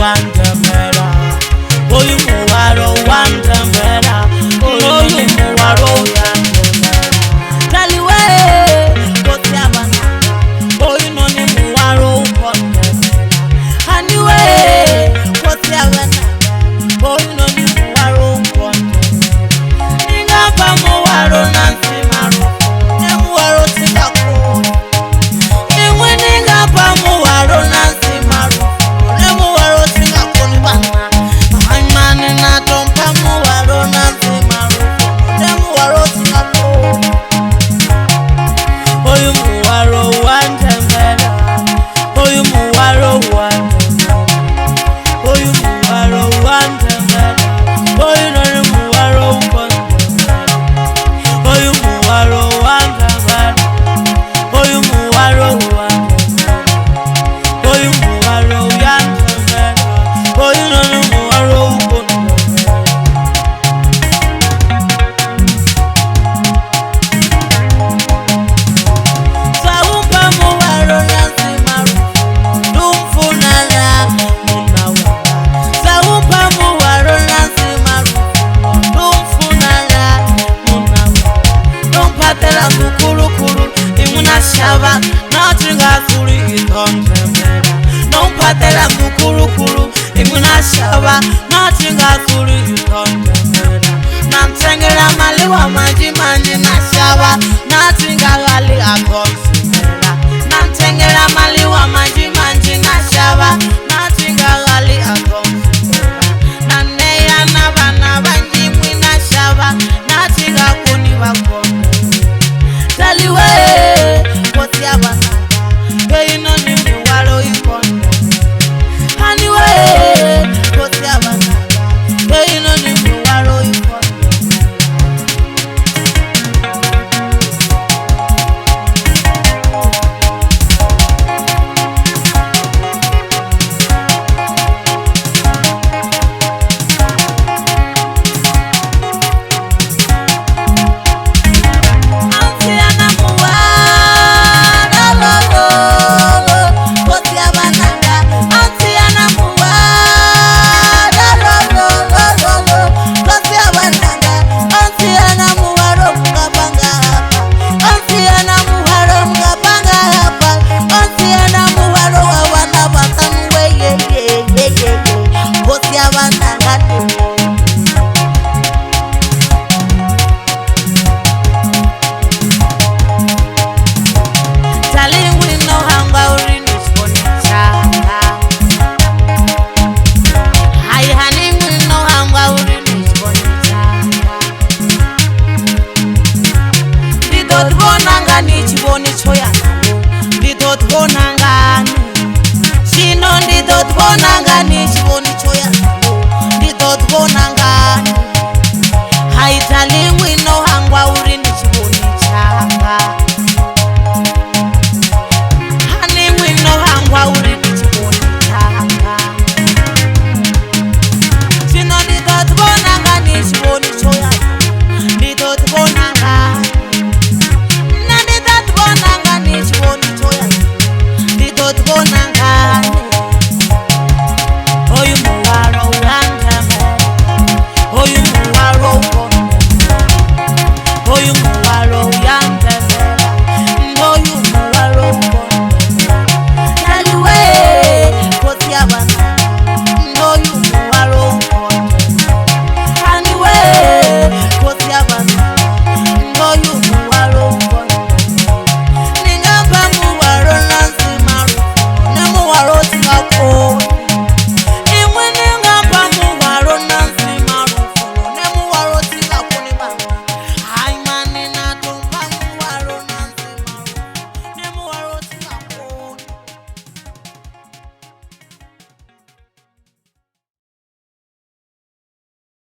wandemera oyu muwaro wandemera oyu muwaro yandemera taliwe kotiabana oyu noni muwaro ukondemera haniwe kotiabana oyu noni muwaro ukondemera ingapa muwaro nansi maro ne muwaro tikako ingwe ningapa muwaro nansi maro ne muwaro tikako ni bana amani na tompa muwaro nansi maro ne muwaro tikako oyu muwaro wandemera oyu muwaro wandemera oyu muwaro wandemera oyu noni muwaro ukondemera oyu muwaro wandemera oyu muwaro wandemera oyu muwaro yandemera oyu noni muwaro ukondemera sawumpa muwaro nansi maro dumfunala munawala sawumpa muwaro nansi maro dumfunala munawala dumpatela kukulukulu imuna shaba natringa kuli itondemera dumpatela kukulukulu imuna shaba natringa kuli itondemera namtengela maliwa maji manji na shaba natringa gali akonse